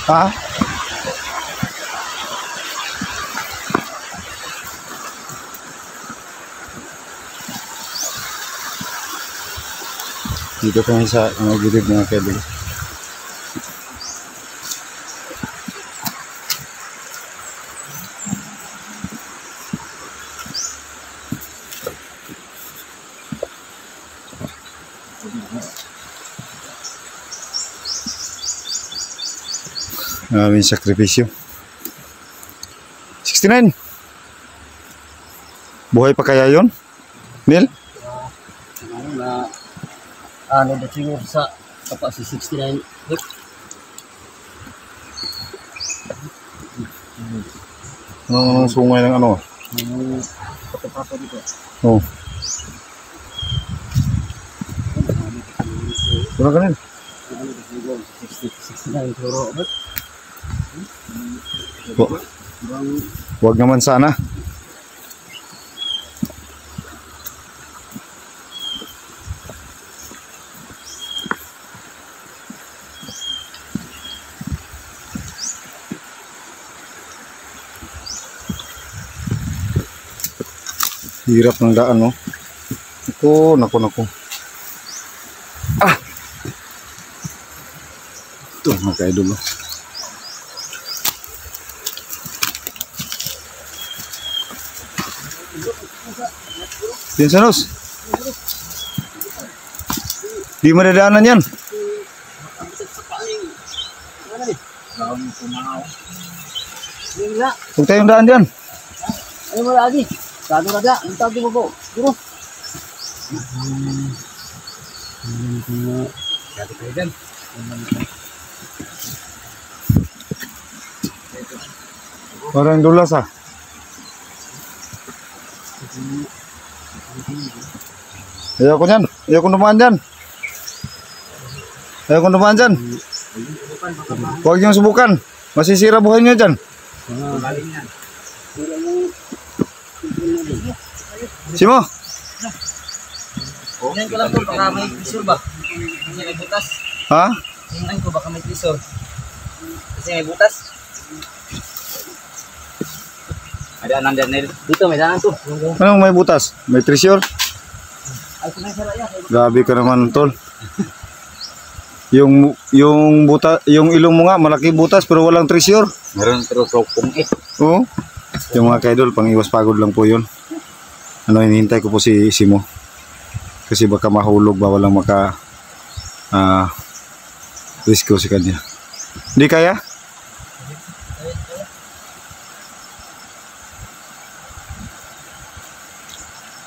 Ha? Dito kami sa gilid mga kaidol. Aming sakripisyo. 69. Buhay pa kaya yun? Neil? Ano ba siguro sa kapag si 69? Anong sungay ng ano? Pagkapapa dito. Oh. Wala ka rin? Ano ba siguro 69 siguro. Wag naman sana. Hirap ng daan, no? Naku. Ah! Ito, mga kaidol, no? Pinsanos? Di madadaanan yan. Huwag tayong daan dyan. Ay mo lagi. Sado na da. Ang tabi mo po. Duro. Sado kayo dyan. Parang dulas, ah. Ayaw ko dyan. Ayaw ko dumaan dyan. Huwag niyong subukan. Masisira buhay niyo dyan. Simo? Tingnan ko lang po baka may tissue ba? Kasi may butas. Ha? Tingnan ko baka may tissue. Kasi may butas. Ada anan Daniel. Dito may daanan to. Anong may butas? May treasure? Ay kunay sara ya. Grabe ka naman, tol. Yung ilong mo nga malaki butas pero walang treasure. Meron pero sokong eh. Oo. Yung mga kaidol, pang iwas pagod lang po yun. Hinihintay ko po si Simo. Kasi baka mahulog ba, walang maka risko si kanya. Hindi kaya?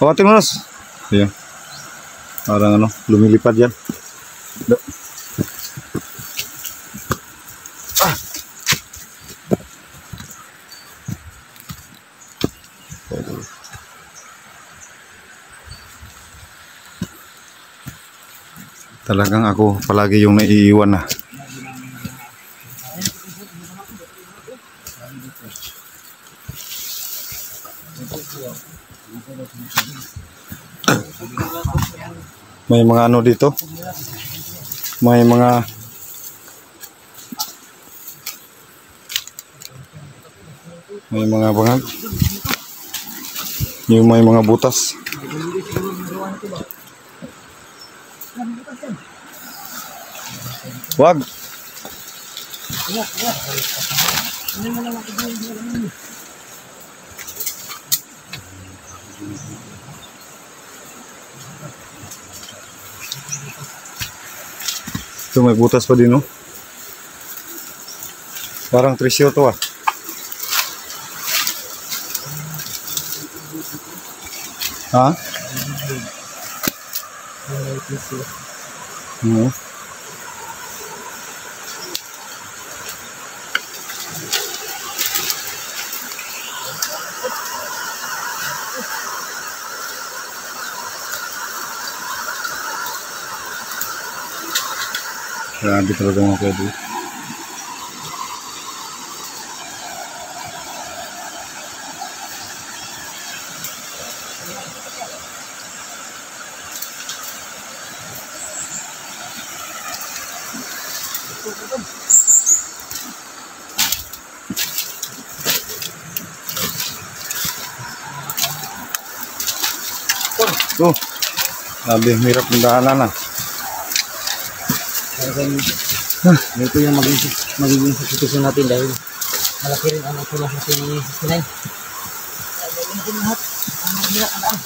Awatin mo, Nos. Ayan. Parang lumilipad yan. Talagang ako palagi yung naiiwan na. May mga ano dito. May mga bangag. Yung may mga butas. Wag. Ito may butas pa din, no? Parang treasure to, ah. Ha? Oo. Grabe talaga mga pwede. Oh, sabi, hirap ng daanan na. Ito yung magiging substitution natin dahil malaki rin ang tulong sa 69. Gagawin natin lahat. Ang mahirap ang daan.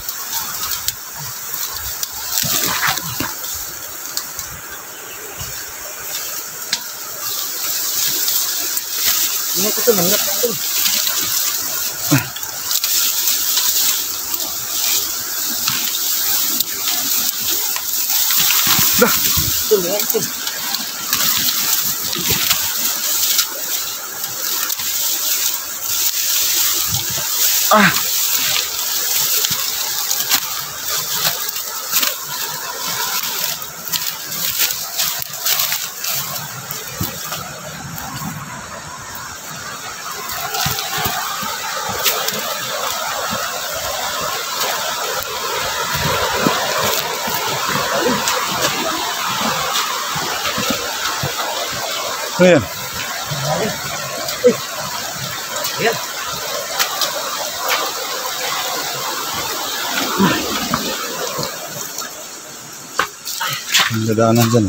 Ingat ito, mahirap ang ito. Dah. Ito, mahirap ito. Ah. Ayan. Ayan. Ang dadaanan dyan.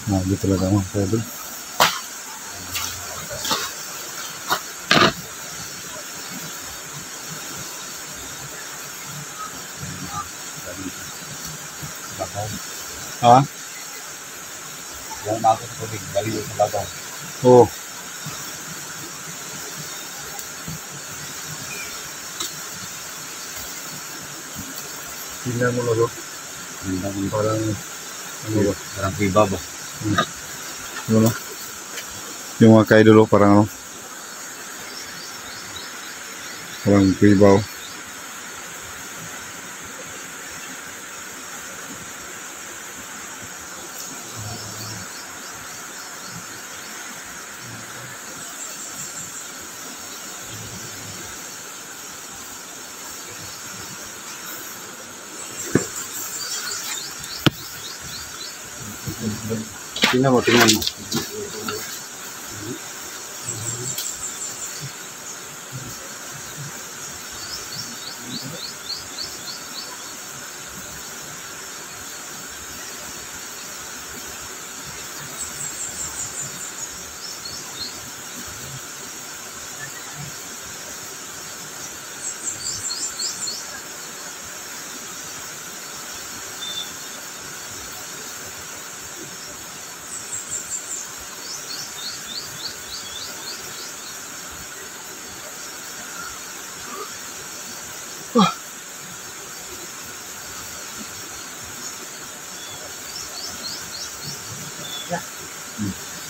Nah, dito talaga mga kaidol. Ha? Yung bago sa tubig, baliw sa babaw. Oo. Tingnan mo lolo. Parang ano ba? Parang kuiba ba? Ano? Yung mga kaidol parang ano? Parang kuibaw. Tingnan mo, tingnan mo.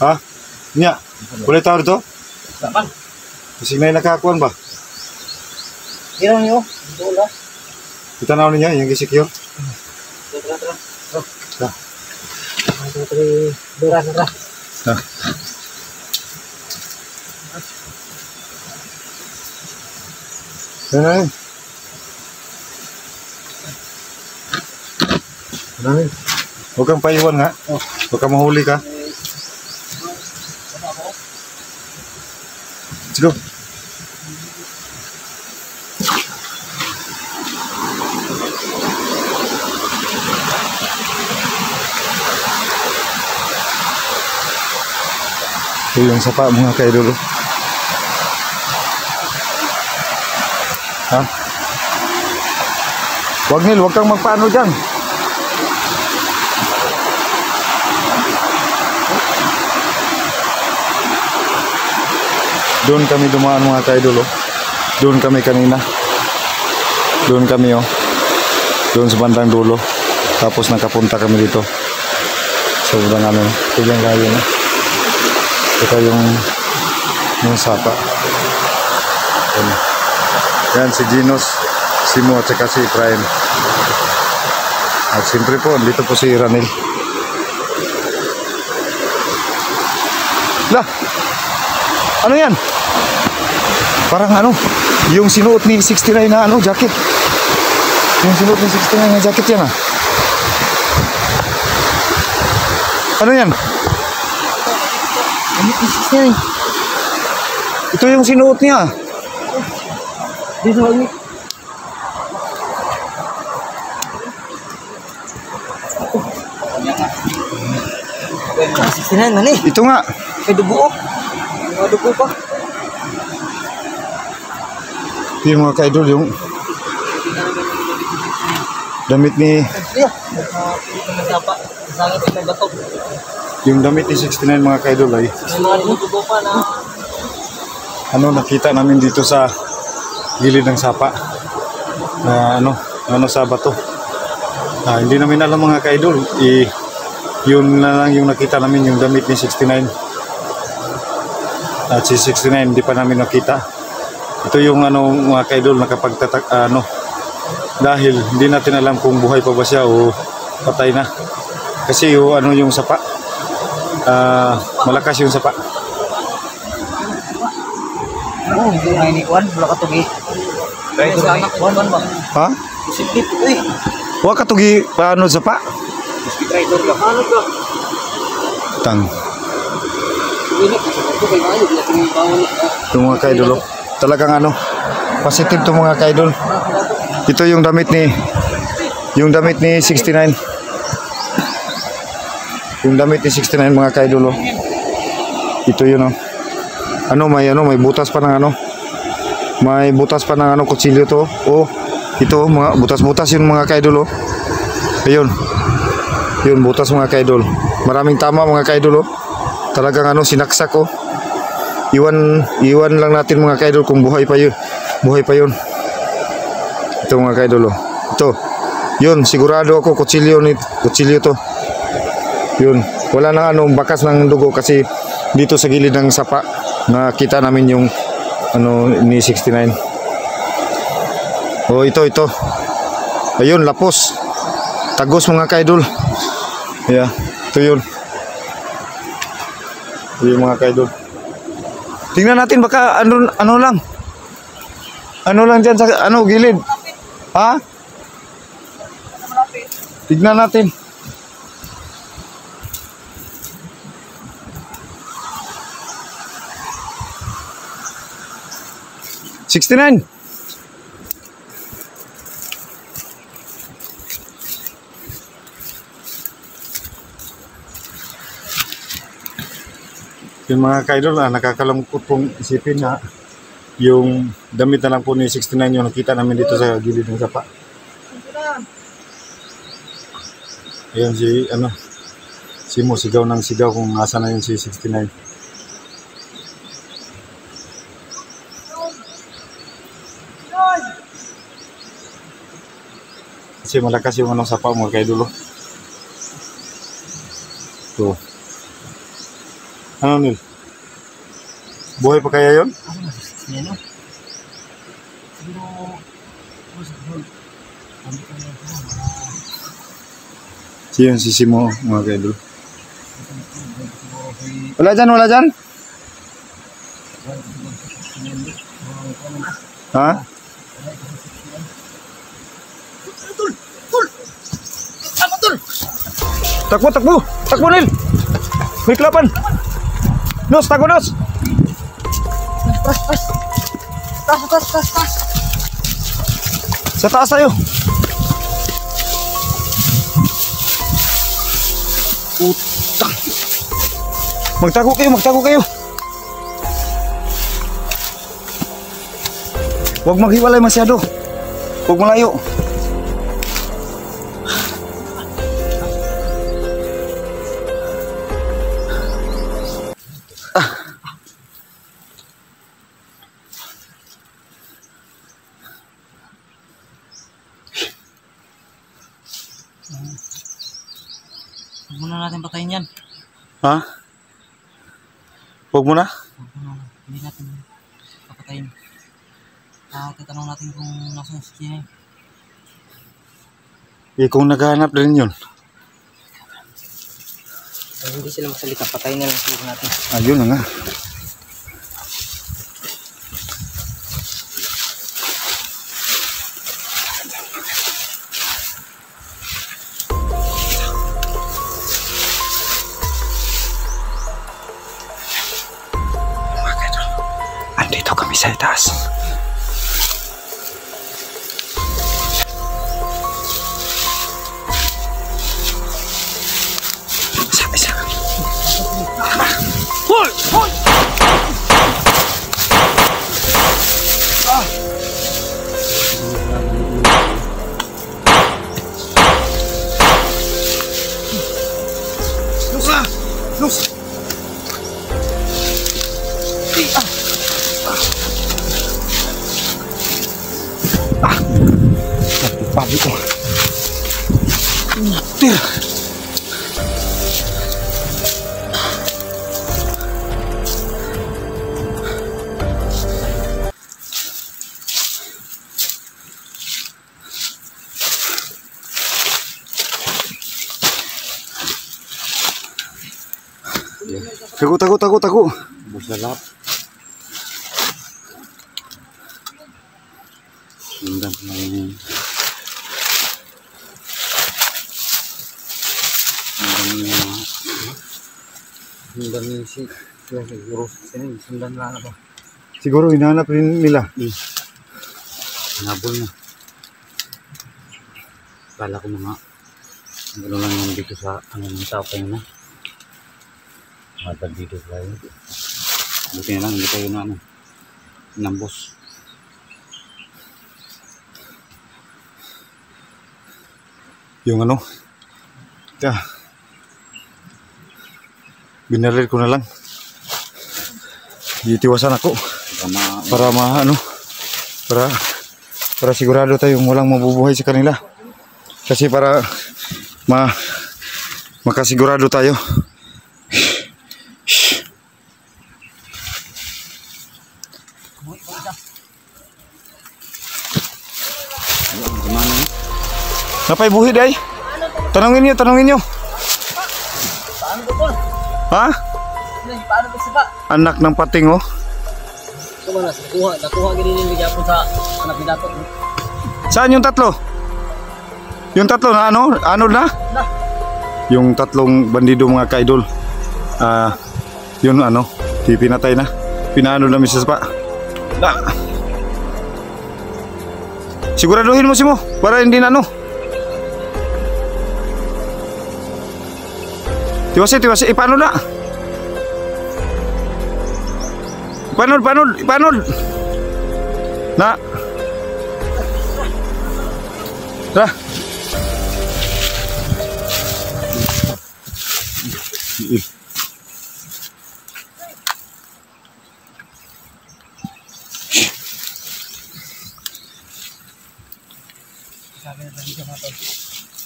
Ha? Nya, boleh tahu itu? Kapan? Kasi may nakakuan ba? Hirang nyo. Doon Kita naon niya yang secure. Tara. Dah. Tara. Dah. Ano? Ano? Huwag kang paiwan nga. Huwag kang mahuli ka. Let's go. Ito yung sapa mga kaidol. Ha? Huwag kang magpaano dyan. Doon kami dumaan mga kaidol. Doon kami kanina. Doon kami doon sa bandang dulo. Tapos nakapunta kami dito. Sobrang ano. Tignan kayo na. Ito yung sapa. Yan si Simo at saka si Efrain. At siyempre po, dito po si Ranil. Lah! Ano yan? Parang ano, yung sinuot ni 69 na ano, jacket. Yung sinuot ni 69 na jacket yan ah. Ano yan? Damit ni 69. Ito yung sinuot niya. Dito kami. Ah, 69 man eh. Ito nga. May dugo oh. May dugo pa. Yung mga ka-idol, yung damit ni Iya. Nagapa. Sangat may batok. yung damit ni 69 mga ka-idol ay May mga dugo pa na. ano nakita namin dito sa gilid ng sapa na ano sa bato. Hindi namin alam mga ka-idol. Yun na lang yung nakita namin, yung damit ni 69. At si 69 hindi pa namin nakita. Ito yung ano mga ka-idol nakapagtatak dahil hindi natin alam kung buhay pa ba siya o patay na. Kasi yung ano yung sapa malakas yung sapa. Oh, ay ni Juan, wala ka tugi. Dahil sa anak Juan ba? Ha? Sikip eh. Wa katugi paano sapa? Sikip rider ka. Ano ka? Tang. Ini ko kay ano, wala kang bawal. Yung mga ka-idol, oh. Talagang ano, positive to mga ka-idol. Ito yung damit ni 69. Yung damit ni 69 mga ka-idol, oh. Ito yun, oh. May butas pa ng ano. May butas pa ng ano kutsilyo to. Oh, ito mga butas-butas yun mga ka-idol, oh. Ayun. Yun butas mga ka-idol. Maraming tama mga ka-idol, oh. Talagang ano sinaksak, oh. Iwan lang natin mga ka-idol kung buhay pa yun. Buhay pa yun. Ito mga ka-idol, oh. Ito. Yun, sigurado ako kutsilyo to. Yun. Wala na ano bakas ng dugo kasi dito sa gilid ng sapa nakita namin yung ano ni 69. Oh, ito. Ayun, lapos. Tagos mga ka-idol. Yeah, ito yun. Yung mga ka-idol. Tingnan natin baka ano lang. Ano lang dyan sa ano gilid. Ha? Tignan natin. $69. Yung mga ka-idol, nakakalungkot pong isipin na yung damit na lang po ni 69 yung nakita namin dito sa gilid ng sapa. Ayan si Mo sigaw ng sigaw kung nasa na yun si 69. Kasi malakas yung anong sapa mga ka-idol. Ito. Ano Nil? Buhay pa kaya yun? Yan oh. Siyon si Simo mga ka-idol. Wala dyan? Ha? Takbo Nil. May klapan. Nos. Tas. Sa taas tayo. Puta. Magtago kayo. Huwag maghiwalay masyado. Huwag malayo. Huwag muna natin patayin yan. Ha? Huwag mo na? Hindi natin papatayin. Tatanong natin kung nasa si kung naghahanap din yun. Kung hindi sila magsalita, patayin na lang siguro natin. Ayun na nga. Andito kami sa itaas. Isa. Hoy! Hoy! Luz! Pabi ko. Tira. Tago. Bus na lahat. Hinggan na ini. Hinggan ni si siguro sini sundan na ba? Siguro hinahanap rin nila. Nabol na. Kala ko mga ano lang yung dito sa ano ng tao kayo na. Matag dito tayo. Buti na lang hindi tayo na ano nambos. Yung ano. Binaril ko na lang. Itiwasan ako. Para sigurado tayong walang mabubuhay sa kanila. Kasi para makasigurado tayo. Napay buhid ay. Tanungin nyo. Paano ba to? Ha? Paano ba siya? Anak ng pating oh. Ito ba nakuha ganyan yung bigyan po sa anak ni Dato. Saan yung tatlo? Yung tatlo na ano? Ano na? Yung tatlong bandido mga kaidol. Yun ano, pinatay na. Pinaano na Mrs. Pa. Siguraduhin mo si mo para hindi na ano. Tiwasi, ipanod na. Ipanod. Na. Dah.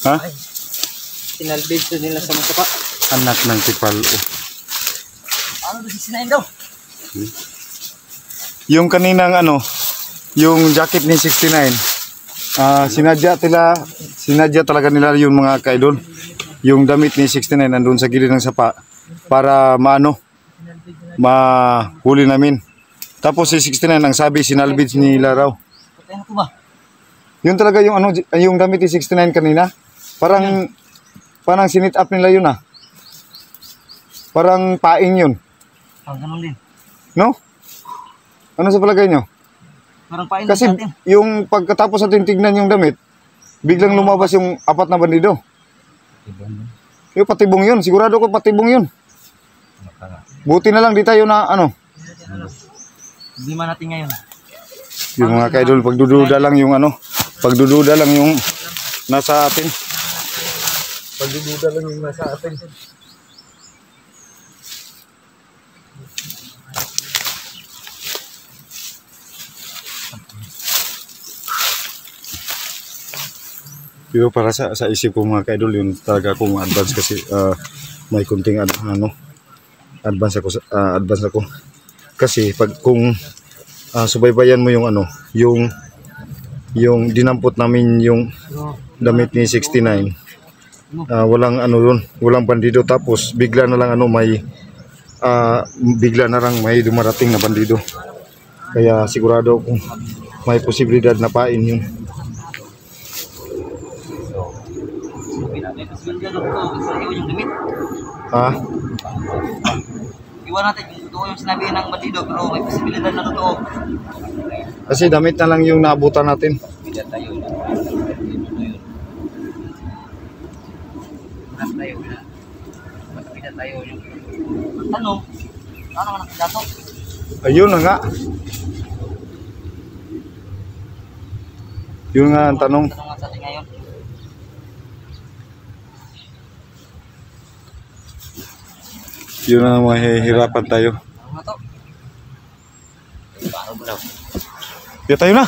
Ha? Sinalbid nila sa mga pa. Anak ng tipal. Ano ba sisinain daw? Yung kaninang ano, yung jacket ni 69. Sinadya talaga nila yung mga kaidol. Yung damit ni 69 nandun sa gilid ng sapa para mahuli namin. Tapos si 69 ang sabi sinalbid nila raw. Patay na to ba? Yun talaga yung ano, yung damit ni 69 kanina. Parang sinit up nila yun ah. Parang paing yun. Ganun din. No? Ano sa palagay nyo? Parang pain Kasi natin. yung pagkatapos natin tignan yung damit, biglang lumabas yung 4 na bandido. Yung patibong yun. Sigurado ko patibong yun. Buti na lang di tayo na ano. Hindi man natin ngayon. Yung mga kaidol, pagdududa lang yung ano. Pagdududa lang yung nasa atin. Pagdududa lang yung nasa atin. Pero para sa isip ko mga kaidol, yun talaga akong advance kasi may kunting advance ako. Kasi pag kung subaybayan mo yung ano, yung dinampot namin yung damit ni 69. Walang ano yun, walang bandido, tapos bigla na lang may bigla na lang may dumarating na bandido. Kaya sigurado kung may posibilidad na pain yun. Ha? Iwan natin yung totoo yung sinabi ng bandido, pero may posibilidad na totoo. Kasi damit na lang yung naabutan natin. Bida tayo na. Bida tayo yung tanong. Ano nga nakidato? Ayun na nga. Yun nga ang tanong. Tanong nga sa atin ngayon. Yun na mahihirapan tayo. Ano nga to? Paano ba daw? Kaya tayo na.